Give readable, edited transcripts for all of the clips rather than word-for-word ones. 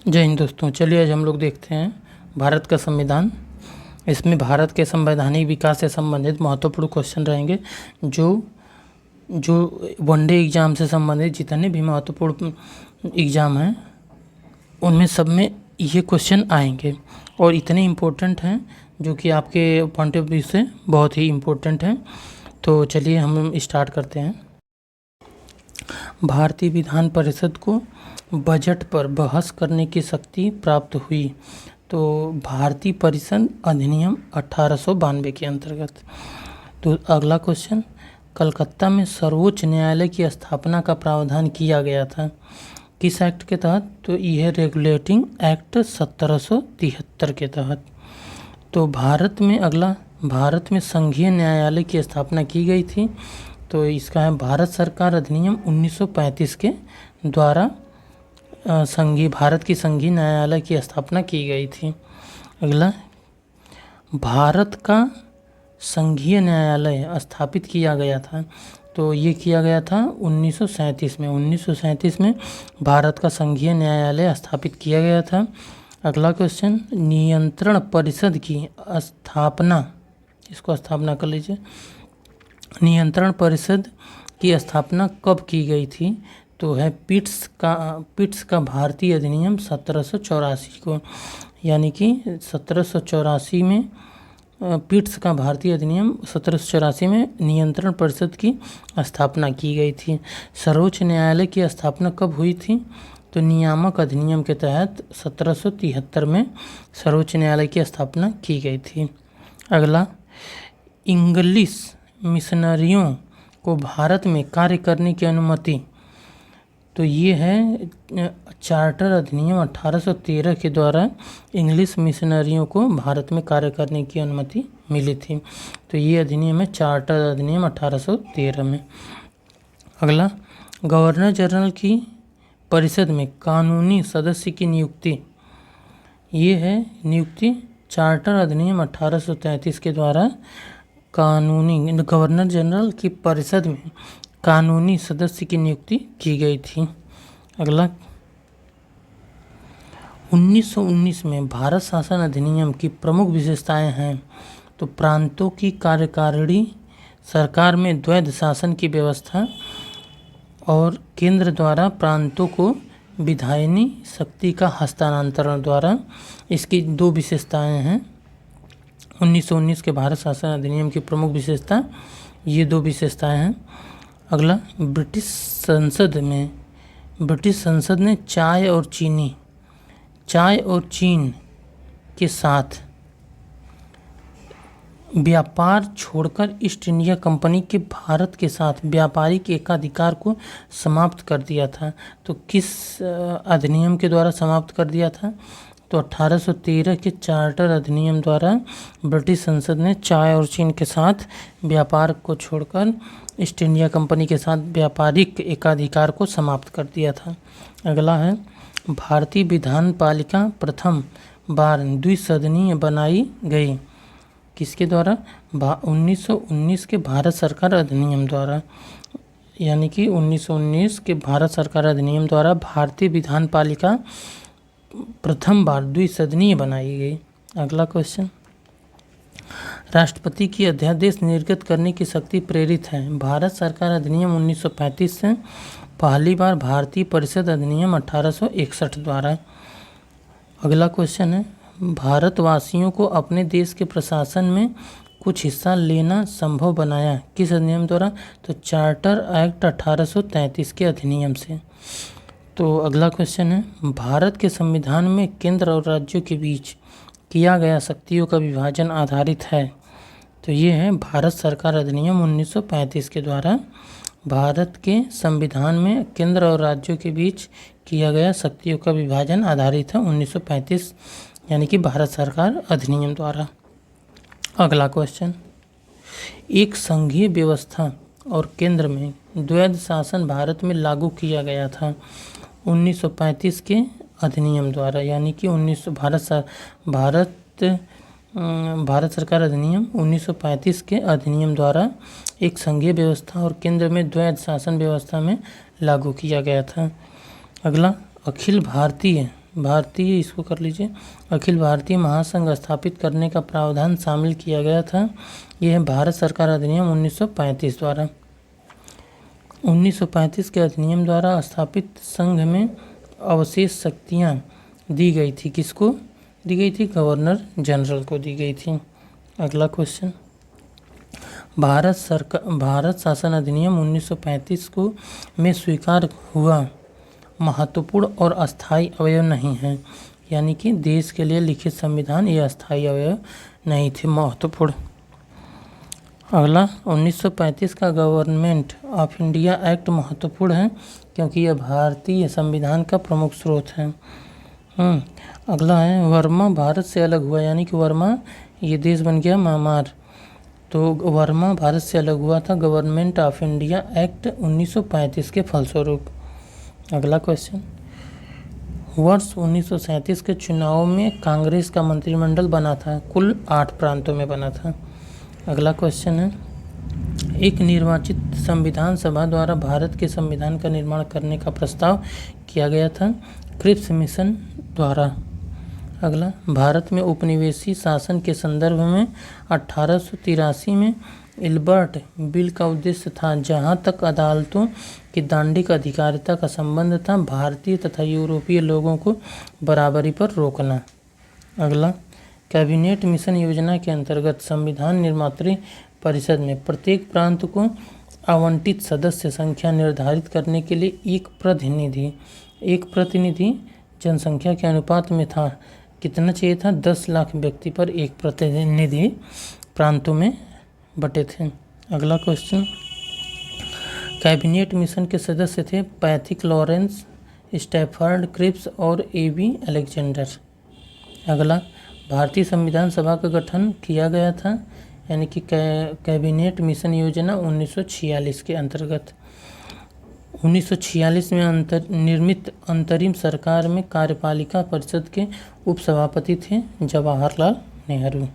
जय हिंद दोस्तों। चलिए आज हम लोग देखते हैं भारत का संविधान। इसमें भारत के संवैधानिक विकास से संबंधित महत्वपूर्ण क्वेश्चन रहेंगे। जो वनडे एग्ज़ाम से संबंधित जितने भी महत्वपूर्ण एग्ज़ाम हैं उनमें सब में ये क्वेश्चन आएंगे और इतने इम्पोर्टेंट हैं जो कि आपके पॉइंट ऑफ व्यू से बहुत ही इम्पोर्टेंट हैं। तो चलिए हम स्टार्ट करते हैं। भारतीय विधान परिषद को बजट पर बहस करने की शक्ति प्राप्त हुई तो भारतीय परिषद अधिनियम 1892 के अंतर्गत। तो अगला क्वेश्चन, कलकत्ता में सर्वोच्च न्यायालय की स्थापना का प्रावधान किया गया था किस एक्ट के तहत? तो यह रेगुलेटिंग एक्ट 1773 के तहत। तो भारत में संघीय न्यायालय की स्थापना की गई थी तो इसका है भारत सरकार अधिनियम 1935 के द्वारा भारत की संघीय न्यायालय की स्थापना की गई थी। अगला, भारत का संघीय न्यायालय स्थापित किया गया था तो ये किया गया था 1937 में भारत का संघीय न्यायालय स्थापित किया गया था। अगला क्वेश्चन, नियंत्रण परिषद की स्थापना, इसको स्थापना कर लीजिए। नियंत्रण परिषद की स्थापना कब की गई थी? तो है पिट्स का भारतीय अधिनियम 1784 को, यानी कि 1784 में पिट्स का भारतीय अधिनियम 1784 में नियंत्रण परिषद की स्थापना की गई थी। सर्वोच्च न्यायालय की स्थापना कब हुई थी? तो नियामक अधिनियम के तहत 1773 में सर्वोच्च न्यायालय की स्थापना की गई थी। अगला, इंग्लिश मिशनरियों को भारत में कार्य करने की अनुमति, तो ये है चार्टर अधिनियम 1813 के द्वारा इंग्लिश मिशनरियों को भारत में कार्य करने की अनुमति मिली थी। तो ये अधिनियम है चार्टर अधिनियम 1813 में। अगला, गवर्नर जनरल की परिषद में कानूनी सदस्य की नियुक्ति, ये है नियुक्ति चार्टर अधिनियम 1833 के द्वारा गवर्नर जनरल की परिषद में कानूनी सदस्य की नियुक्ति की गई थी। अगला, 1919 में भारत शासन अधिनियम की प्रमुख विशेषताएं हैं तो प्रांतों की कार्यकारिणी, सरकार में द्वैध शासन की व्यवस्था और केंद्र द्वारा प्रांतों को विधायनी शक्ति का हस्तांतरण द्वारा, इसकी दो विशेषताएं हैं। 1919 के भारत शासन अधिनियम की प्रमुख विशेषता ये दो विशेषताएं हैं। अगला, ब्रिटिश संसद ने चाय और चीन के साथ व्यापार छोड़कर ईस्ट इंडिया कंपनी के भारत के साथ व्यापारिक एकाधिकार को समाप्त कर दिया था। तो किस अधिनियम के द्वारा समाप्त कर दिया था? तो 1813 के चार्टर अधिनियम द्वारा ब्रिटिश संसद ने चाय और चीन के साथ व्यापार को छोड़कर ईस्ट इंडिया कंपनी के साथ व्यापारिक एकाधिकार को समाप्त कर दिया था। अगला है, भारतीय विधान पालिका प्रथम बार द्विसदनीय बनाई गई किसके द्वारा? 1919 के भारत सरकार अधिनियम द्वारा, यानी कि 1919 के भारत सरकार अधिनियम द्वारा भारतीय विधान पालिका प्रथम बार द्विसदनीय बनाई गई। अगला क्वेश्चन, राष्ट्रपति की अध्यादेश निर्गत करने की शक्ति प्रेरित है भारत सरकार अधिनियम 1935 से, पहली बार भारतीय परिषद अधिनियम 1861 द्वारा। अगला क्वेश्चन है, भारतवासियों को अपने देश के प्रशासन में कुछ हिस्सा लेना संभव बनाया किस अधिनियम द्वारा? तो चार्टर एक्ट 1833 के अधिनियम से। तो अगला क्वेश्चन है, भारत के संविधान में केंद्र और राज्यों के बीच किया गया शक्तियों का विभाजन आधारित है तो ये है भारत सरकार अधिनियम 1935 के द्वारा भारत के संविधान में केंद्र और राज्यों के बीच किया गया शक्तियों का विभाजन आधारित है 1935, यानी कि भारत सरकार अधिनियम द्वारा। अगला क्वेश्चन, एक संघीय व्यवस्था और केंद्र में द्वैध शासन भारत में लागू किया गया था 1935 के अधिनियम द्वारा, यानी कि भारत सरकार अधिनियम 1935 के अधिनियम द्वारा एक संघीय व्यवस्था और केंद्र में द्वैध शासन व्यवस्था में लागू किया गया था। अगला, अखिल भारतीय भारतीय, इसको कर लीजिए, अखिल भारतीय महासंघ स्थापित करने का प्रावधान शामिल किया गया था। यह है भारत सरकार अधिनियम 1935 द्वारा। 1935 के अधिनियम द्वारा स्थापित संघ में अवशेष शक्तियाँ दी गई थी। किसको दी गई थी? गवर्नर जनरल को दी गई थी। अगला क्वेश्चन, भारत शासन अधिनियम 1935 को में स्वीकार हुआ महत्वपूर्ण और अस्थायी अवयव नहीं है, यानी कि देश के लिए लिखित संविधान ये अस्थायी अवयव नहीं थे, महत्वपूर्ण। अगला, 1935 का गवर्नमेंट ऑफ इंडिया एक्ट महत्वपूर्ण है क्योंकि यह भारतीय संविधान का प्रमुख स्रोत है। अगला है, वर्मा भारत से अलग हुआ, यानी कि वर्मा ये देश बन गया म्यांमार, तो वर्मा भारत से अलग हुआ था गवर्नमेंट ऑफ इंडिया एक्ट 1935 के फलस्वरूप। अगला क्वेश्चन, वर्ष 1937 के चुनाव में कांग्रेस का मंत्रिमंडल बना था, कुल 8 प्रांतों में बना था। अगला क्वेश्चन है, एक निर्वाचित संविधान सभा द्वारा भारत के संविधान का निर्माण करने का प्रस्ताव किया गया था क्रिप्स मिशन द्वारा। अगला, भारत में उपनिवेशी शासन के संदर्भ में 1883 में इल्बर्ट बिल का उद्देश्य था, जहां तक अदालतों की दांडिक अधिकारिता का संबंध था, भारतीय तथा यूरोपीय लोगों को बराबरी पर रोकना। अगला, कैबिनेट मिशन योजना के अंतर्गत संविधान निर्मात्री परिषद में प्रत्येक प्रांत को आवंटित सदस्य संख्या निर्धारित करने के लिए एक प्रतिनिधि जनसंख्या के अनुपात में था। कितना चाहिए था? 10 लाख व्यक्ति पर एक प्रतिनिधि प्रांतों में बटे थे। अगला क्वेश्चन, कैबिनेट मिशन के सदस्य थे पैथिक लॉरेंस, स्टैफर्ड क्रिप्स और A.B. अलेक्जेंडर। अगला, भारतीय संविधान सभा का गठन किया गया था, यानी कि कैबिनेट मिशन योजना 1946 के अंतर्गत। 1946 में निर्मित अंतरिम सरकार में कार्यपालिका परिषद के उपसभापति थे जवाहरलाल नेहरू।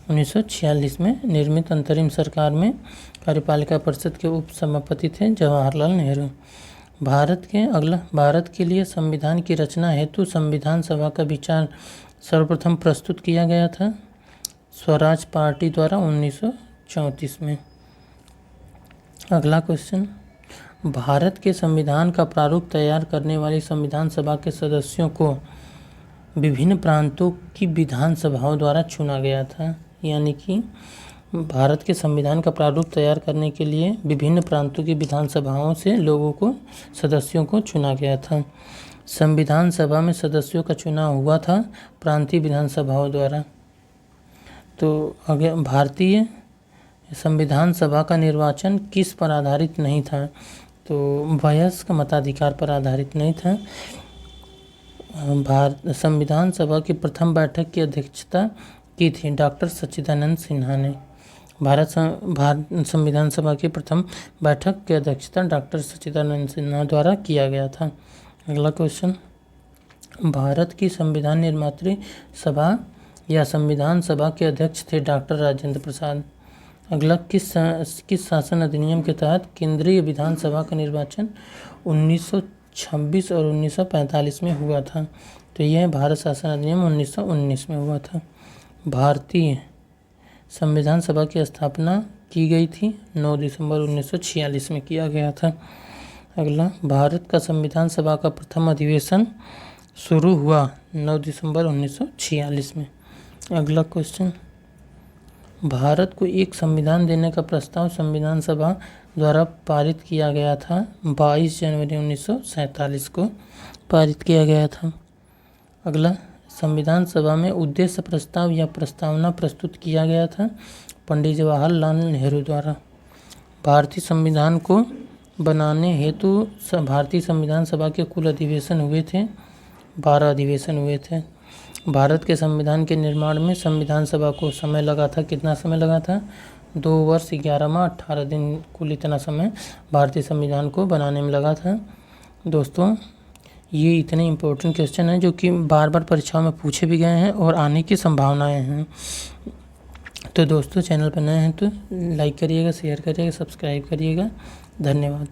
1946 में निर्मित अंतरिम सरकार में कार्यपालिका परिषद के उपसभापति थे जवाहरलाल नेहरू। भारत के लिए संविधान की रचना हेतु संविधान सभा का विचार सर्वप्रथम प्रस्तुत किया गया था स्वराज पार्टी द्वारा 1934 में। अगला क्वेश्चन, भारत के संविधान का प्रारूप तैयार करने वाली संविधान सभा के सदस्यों को विभिन्न प्रांतों की विधानसभाओं द्वारा चुना गया था, यानी कि भारत के संविधान का प्रारूप तैयार करने के लिए विभिन्न प्रांतों की विधानसभाओं से सदस्यों को चुना गया था। संविधान सभा में सदस्यों का चुनाव हुआ था प्रांतीय विधानसभाओं द्वारा। तो आगे, भारतीय संविधान सभा का निर्वाचन किस पर आधारित नहीं था? तो वयस्क मताधिकार पर आधारित नहीं था। संविधान सभा की प्रथम बैठक की अध्यक्षता की थी डॉक्टर सच्चिदानंद सिन्हा ने। भारत संविधान सभा की प्रथम बैठक की अध्यक्षता डॉक्टर सच्चिदानंद सिन्हा द्वारा किया गया था। अगला क्वेश्चन, भारत की संविधान निर्मात्री सभा या संविधान सभा के अध्यक्ष थे डॉक्टर राजेंद्र प्रसाद। अगला, किस शासन अधिनियम के तहत केंद्रीय विधानसभा का निर्वाचन 1926 और 1945 में हुआ था? तो यह भारत शासन अधिनियम 1919 में हुआ था। भारतीय संविधान सभा की स्थापना की गई थी 9 दिसंबर 1946 में किया गया था। अगला, भारत का संविधान सभा का प्रथम अधिवेशन शुरू हुआ 9 दिसंबर 1946 में। अगला क्वेश्चन, भारत को एक संविधान देने का प्रस्ताव संविधान सभा द्वारा पारित किया गया था 22 जनवरी 1947 को पारित किया गया था। अगला, संविधान सभा में उद्देश्य प्रस्ताव या प्रस्तावना प्रस्तुत किया गया था पंडित जवाहरलाल नेहरू द्वारा। भारतीय संविधान को बनाने हेतु भारतीय संविधान सभा के कुल अधिवेशन हुए थे, 12 अधिवेशन हुए थे। भारत के संविधान के निर्माण में संविधान सभा को समय लगा था, कितना समय लगा था? 2 वर्ष 11 माह 18 दिन, कुल इतना समय भारतीय संविधान को बनाने में लगा था। दोस्तों, ये इतने इम्पोर्टेंट क्वेश्चन हैं जो कि बार बार परीक्षाओं में पूछे भी गए हैं और आने की संभावनाएं हैं। तो दोस्तों, चैनल पर नए हैं तो लाइक करिएगा, शेयर करिएगा, सब्सक्राइब करिएगा। धन्यवाद।